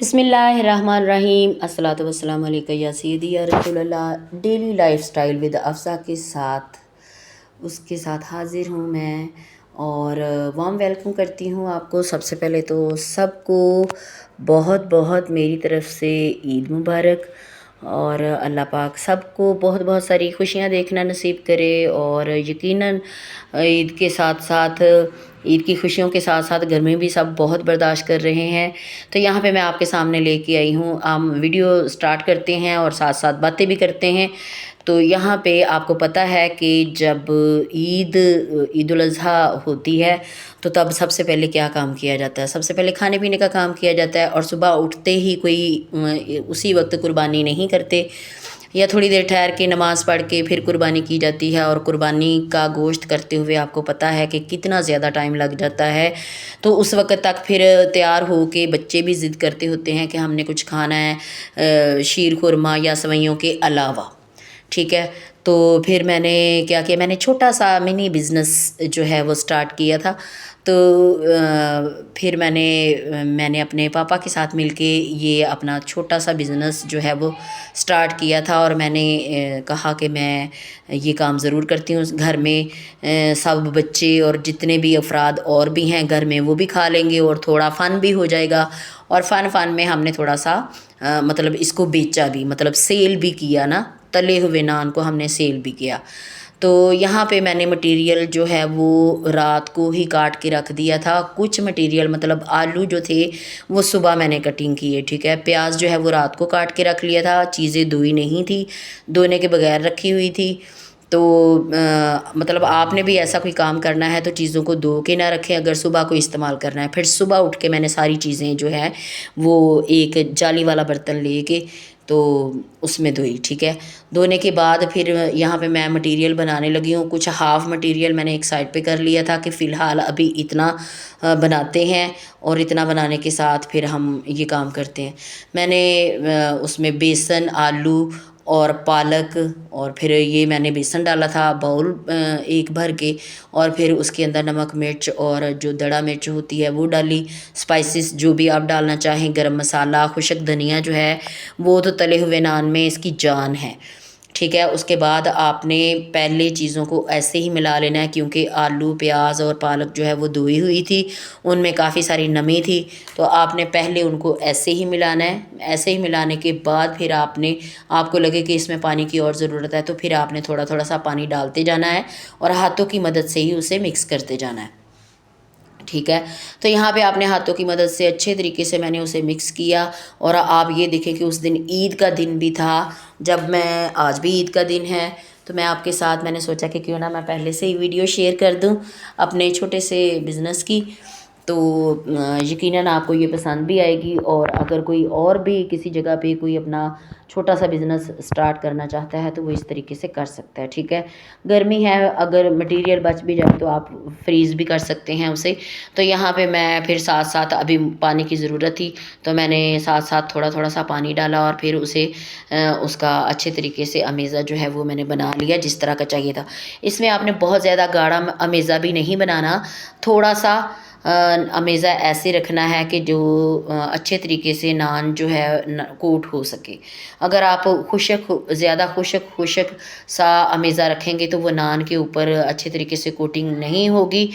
बिस्मिल्लाहिर्रहमानिर्रहीम अस्सलातु वस्सलामु अलैका या सय्यदी या रसूलल्लाह। डेली लाइफस्टाइल विद अफ़सा के साथ हाज़िर हूँ मैं और वार्म वेलकम करती हूँ आपको। सबसे पहले तो सबको बहुत बहुत मेरी तरफ़ से ईद मुबारक और अल्लाह पाक सबको बहुत बहुत सारी खुशियाँ देखना नसीब करे। और यकीनन ईद के साथ साथ ईद की खुशियों के साथ साथ घर में भी सब बहुत बर्दाश्त कर रहे हैं। तो यहाँ पे मैं आपके सामने लेके आई हूँ। हम वीडियो स्टार्ट करते हैं और साथ साथ बातें भी करते हैं। तो यहाँ पे आपको पता है कि जब ईद उल अज़हा होती है तो तब सबसे पहले क्या काम किया जाता है? सबसे पहले खाने पीने का काम किया जाता है। और सुबह उठते ही कोई उसी वक्त कुर्बानी नहीं करते, या थोड़ी देर ठहर के नमाज़ पढ़ के फिर कुर्बानी की जाती है। और कुर्बानी का गोश्त करते हुए आपको पता है कि कितना ज़्यादा टाइम लग जाता है। तो उस वक़्त तक फिर तैयार हो के बच्चे भी ज़िद करते होते हैं कि हमने कुछ खाना है शीर खुरमा या सेवइयों के अलावा। ठीक है, तो फिर मैंने क्या किया, मैंने छोटा सा मिनी बिज़नेस जो है वो स्टार्ट किया था। तो फिर मैंने अपने पापा के साथ मिलके ये अपना छोटा सा बिज़नेस जो है वो स्टार्ट किया था। और मैंने कहा कि मैं ये काम ज़रूर करती हूँ। घर में सब बच्चे और जितने भी अफराद और भी हैं घर में वो भी खा लेंगे और थोड़ा फ़न भी हो जाएगा। और फ़न में हमने थोड़ा सा मतलब इसको बेचा भी, मतलब सेल भी किया ना, तले हुए नान को हमने सेल भी किया। तो यहाँ पे मैंने मटेरियल जो है वो रात को ही काट के रख दिया था। कुछ मटेरियल मतलब आलू जो थे वो सुबह मैंने कटिंग किए, ठीक है। प्याज जो है वो रात को काट के रख लिया था। चीज़ें धोई नहीं थी, धोने के बगैर रखी हुई थी। तो मतलब आपने भी ऐसा कोई काम करना है तो चीज़ों को धो के ना रखें अगर सुबह को इस्तेमाल करना है। फिर सुबह उठ के मैंने सारी चीज़ें जो है वो एक जाली वाला बर्तन लेके तो उसमें धोई, ठीक है। धोने के बाद फिर यहाँ पे मैं मटेरियल बनाने लगी हूँ। कुछ हाफ़ मटेरियल मैंने एक साइड पे कर लिया था कि फ़िलहाल अभी इतना बनाते हैं और इतना बनाने के साथ फिर हम ये काम करते हैं। मैंने उसमें बेसन, आलू और पालक और फिर ये मैंने बेसन डाला था बाउल एक भर के। और फिर उसके अंदर नमक मिर्च और जो दड़ा मिर्च होती है वो डाली। स्पाइसेस जो भी आप डालना चाहें, गरम मसाला, खुशक धनिया जो है वो तो तले हुए नान में इसकी जान है, ठीक है। उसके बाद आपने पहले चीज़ों को ऐसे ही मिला लेना है क्योंकि आलू, प्याज और पालक जो है वो धोई हुई थी, उनमें काफ़ी सारी नमी थी। तो आपने पहले उनको ऐसे ही मिलाना है। ऐसे ही मिलाने के बाद फिर आपको लगे कि इसमें पानी की और ज़रूरत है तो फिर आपने थोड़ा थोड़ा सा पानी डालते जाना है और हाथों की मदद से ही उसे मिक्स करते जाना है, ठीक है। तो यहाँ पे आपने हाथों की मदद से अच्छे तरीके से मैंने उसे मिक्स किया। और आप ये देखें कि उस दिन ईद का दिन भी था। आज भी ईद का दिन है तो मैं आपके साथ मैंने सोचा कि क्यों ना मैं पहले से ही वीडियो शेयर कर दूँ अपने छोटे से बिज़नेस की। तो यकीनन आपको ये पसंद भी आएगी। और अगर कोई और भी किसी जगह पे कोई अपना छोटा सा बिज़नेस स्टार्ट करना चाहता है तो वो इस तरीके से कर सकता है, ठीक है। गर्मी है, अगर मटेरियल बच भी जाए तो आप फ्रीज़ भी कर सकते हैं उसे। तो यहाँ पे मैं फिर साथ साथ अभी पानी की ज़रूरत थी तो मैंने साथ साथ थोड़ा थोड़ा सा पानी डाला और फिर उसका अच्छे तरीके से अमेज़ा जो है वो मैंने बना लिया जिस तरह का चाहिए था। इसमें आपने बहुत ज़्यादा गाढ़ा अमेज़ा भी नहीं बनाना, थोड़ा सा अमेज़ा ऐसे रखना है कि जो अच्छे तरीके से नान जो है कोट हो सके। अगर आप ज़्यादा खुशक सा अमेज़ा रखेंगे तो वो नान के ऊपर अच्छे तरीके से कोटिंग नहीं होगी।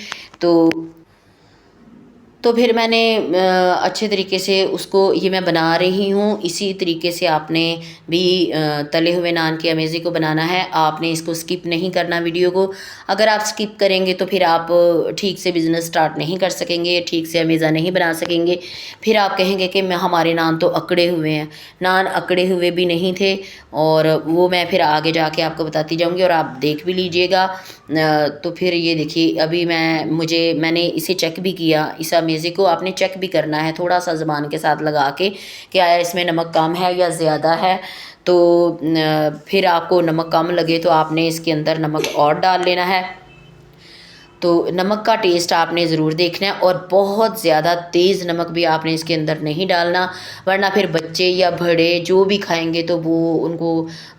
तो फिर मैंने अच्छे तरीके से उसको ये मैं बना रही हूँ। इसी तरीके से आपने भी तले हुए नान के अमेज़े को बनाना है। आपने इसको स्किप नहीं करना वीडियो को। अगर आप स्किप करेंगे तो फिर आप ठीक से बिज़नेस स्टार्ट नहीं कर सकेंगे, ठीक से अमेज़ा नहीं बना सकेंगे। फिर आप कहेंगे कि हमारे नान तो अकड़े हुए हैं। नान अकड़े हुए भी नहीं थे और वो मैं फिर आगे जाके आपको बताती जाऊँगी और आप देख भी लीजिएगा। तो फिर ये देखिए अभी मैंने इसे चेक भी किया। इस अमेज़े को आपने चेक भी करना है थोड़ा सा ज़ुबान के साथ लगा के कि आया इसमें नमक कम है या ज़्यादा है। तो फिर आपको नमक कम लगे तो आपने इसके अंदर नमक और डाल लेना है। तो नमक का टेस्ट आपने ज़रूर देखना है और बहुत ज़्यादा तेज़ नमक भी आपने इसके अंदर नहीं डालना, वरना फिर बच्चे या बड़े जो भी खाएंगे तो वो उनको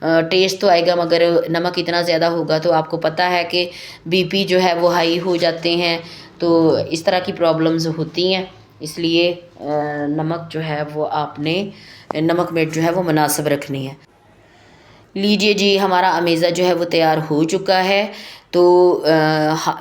टेस्ट तो आएगा मगर नमक इतना ज़्यादा होगा तो आपको पता है कि बीपी जो है वो हाई हो जाते हैं। तो इस तरह की प्रॉब्लम्स होती हैं। इसलिए नमक जो है वो आपने नमक मिर्च जो है वो मुनासिब रखनी है। लीजिए जी, हमारा अमेज़ा जो है वो तैयार हो चुका है। तो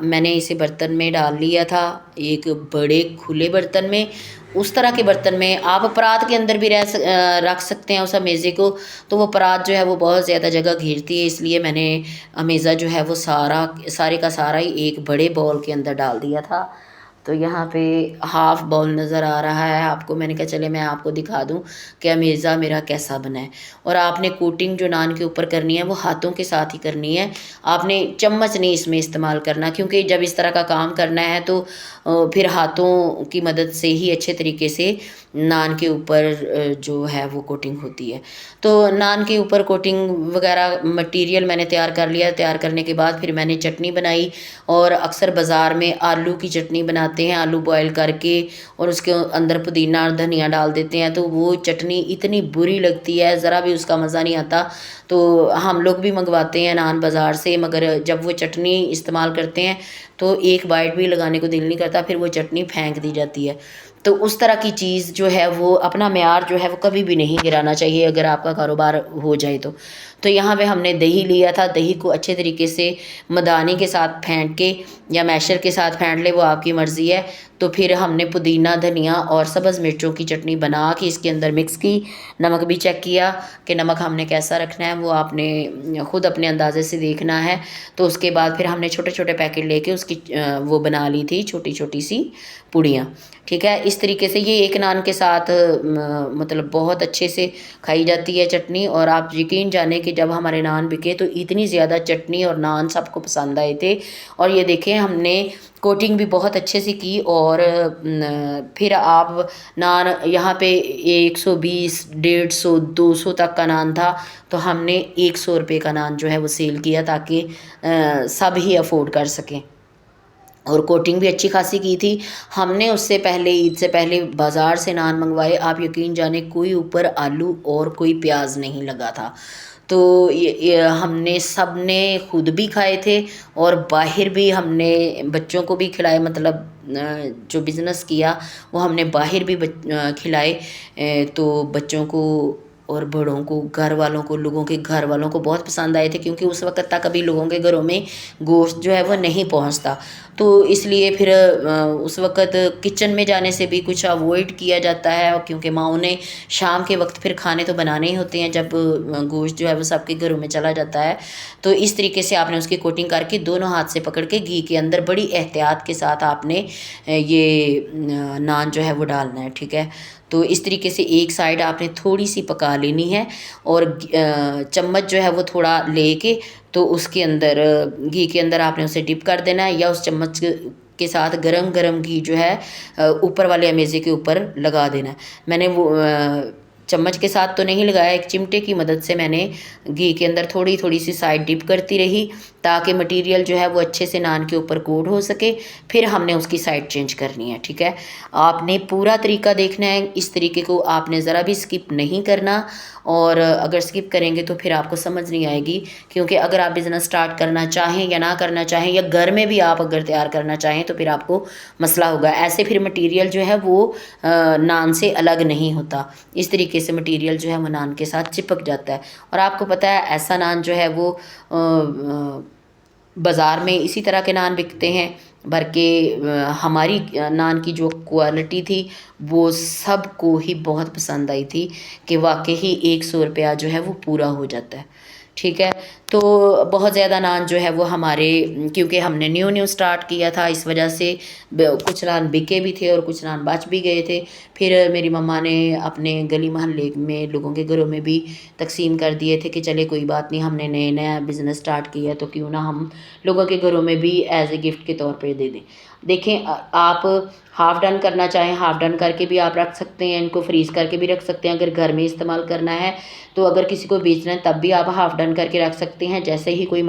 मैंने इसे बर्तन में डाल लिया था, एक बड़े खुले बर्तन में। उस तरह के बर्तन में आप परात के अंदर भी रख सकते हैं उस अमेज़े को। तो वो परात जो है वो बहुत ज़्यादा जगह घेरती है, इसलिए मैंने अमेज़ा जो है वो सारे का सारा ही एक बड़े बाउल के अंदर डाल दिया था। तो यहाँ पे हाफ़ बाउल नज़र आ रहा है आपको। मैंने कहा चले मैं आपको दिखा दूँ कि अमेज़ा मेरा कैसा बना है। और आपने कोटिंग जो नान के ऊपर करनी है वो हाथों के साथ ही करनी है, आपने चम्मच नहीं इसमें इस्तेमाल करना, क्योंकि जब इस तरह का काम करना है तो फिर हाथों की मदद से ही अच्छे तरीके से नान के ऊपर जो है वो कोटिंग होती है। तो नान के ऊपर कोटिंग वगैरह मटेरियल मैंने तैयार कर लिया। तैयार करने के बाद फिर मैंने चटनी बनाई, और अक्सर बाज़ार में आलू की चटनी बनाते हैं, आलू बॉयल करके और उसके अंदर पुदीना और धनिया डाल देते हैं, तो वो चटनी इतनी बुरी लगती है, ज़रा भी उसका मज़ा नहीं आता। तो हम लोग भी मंगवाते हैं नान बाज़ार से, मगर जब वो चटनी इस्तेमाल करते हैं तो एक बाइट भी लगाने को दिल नहीं करता, फिर वो चटनी फेंक दी जाती है। तो उस तरह की चीज़ जो है वो अपना मेयार जो है वो कभी भी नहीं गिराना चाहिए अगर आपका कारोबार हो जाए तो। तो यहाँ पे हमने दही लिया था, दही को अच्छे तरीके से मदानी के साथ फेंट के या मैशर के साथ फेंट ले, वो आपकी मर्ज़ी है। तो फिर हमने पुदीना, धनिया और सब्ज़ मिर्चों की चटनी बना के इसके अंदर मिक्स की। नमक भी चेक किया कि नमक हमने कैसा रखना है, वो आपने ख़ुद अपने अंदाज़े से देखना है। तो उसके बाद फिर हमने छोटे छोटे पैकेट लेके उसकी वो बना ली थी छोटी छोटी सी पुड़ियाँ। ठीक है, इस तरीके से ये एक नान के साथ मतलब बहुत अच्छे से खाई जाती है चटनी। और आप यकीन जाने कि जब हमारे नान बिके तो इतनी ज़्यादा चटनी और नान सबको पसंद आए थे। और ये देखें, हमने कोटिंग भी बहुत अच्छे से की। और फिर आप नान यहाँ पे 120, 150, 200 तक का नान था, तो हमने 100 रुपये का नान जो है वो सेल किया, ताकि सब ही अफोर्ड कर सकें। और कोटिंग भी अच्छी खासी की थी हमने। उससे पहले, ईद से पहले बाज़ार से नान मंगवाए, आप यकीन जाने कोई ऊपर आलू और कोई प्याज नहीं लगा था। तो ये हमने सब ने खुद भी खाए थे और बाहर भी हमने बच्चों को भी खिलाए, मतलब जो बिज़नेस किया वो हमने बाहर भी खिलाए। तो बच्चों को और बड़ों को, घर वालों को, लोगों के घर वालों को बहुत पसंद आए थे, क्योंकि उस वक्त तक कभी लोगों के घरों में गोश्त जो है वो नहीं पहुंचता। तो इसलिए फिर उस वक्त किचन में जाने से भी कुछ अवॉइड किया जाता है, क्योंकि माओं ने शाम के वक्त फिर खाने तो बनाने ही होते हैं जब गोश्त जो है वो सबके घरों में चला जाता है। तो इस तरीके से आपने उसकी कोटिंग करके दोनों हाथ से पकड़ के घी के अंदर बड़ी एहतियात के साथ आपने ये नान जो है वो डालना है। ठीक है, तो इस तरीके से एक साइड आपने थोड़ी सी पका लेनी है, और चम्मच जो है वो थोड़ा लेके तो उसके अंदर घी के अंदर आपने उसे डिप कर देना है, या उस चम्मच के साथ गरम गरम घी जो है ऊपर वाले अमेज़े के ऊपर लगा देना है। मैंने वो चम्मच के साथ तो नहीं लगाया, एक चिमटे की मदद से मैंने घी के अंदर थोड़ी थोड़ी सी साइड डिप करती रही, ताकि मटेरियल जो है वो अच्छे से नान के ऊपर कोट हो सके। फिर हमने उसकी साइड चेंज करनी है। ठीक है, आपने पूरा तरीका देखना है, इस तरीके को आपने ज़रा भी स्किप नहीं करना। और अगर स्किप करेंगे तो फिर आपको समझ नहीं आएगी, क्योंकि अगर आप बिज़नेस स्टार्ट करना चाहें या ना करना चाहें, या घर में भी आप अगर तैयार करना चाहें, तो फिर आपको मसला होगा। ऐसे फिर मटेरियल जो है वो नान से अलग नहीं होता, इस तरीके से मटेरियल जो है वो नान के साथ चिपक जाता है। और आपको पता है ऐसा नान जो है वो बाज़ार में इसी तरह के नान बिकते हैं, बल्कि हमारी नान की जो क्वालिटी थी वो सबको ही बहुत पसंद आई थी, कि वाकई ही 100 रुपया जो है वो पूरा हो जाता है। ठीक है, तो बहुत ज़्यादा नान जो है वो हमारे, क्योंकि हमने न्यू न्यू स्टार्ट किया था, इस वजह से कुछ नान बिके भी थे और कुछ नान बच भी गए थे। फिर मेरी मम्मा ने अपने गली मोहल्ले में लोगों के घरों में भी तकसीम कर दिए थे कि चले कोई बात नहीं, हमने नए नया बिज़नेस स्टार्ट किया तो क्यों ना हम लोगों के घरों में भी एज ए गिफ्ट के तौर पे दे दें। देखें, आप हाफ़ डन करना चाहें, हाफ़ डन करके भी आप रख सकते हैं, इनको फ्रीज़ करके भी रख सकते हैं अगर घर में इस्तेमाल करना है। तो अगर किसी को बेचना है तब भी आप हाफ़ डन करके रख सकते हैं। जैसे ही कोई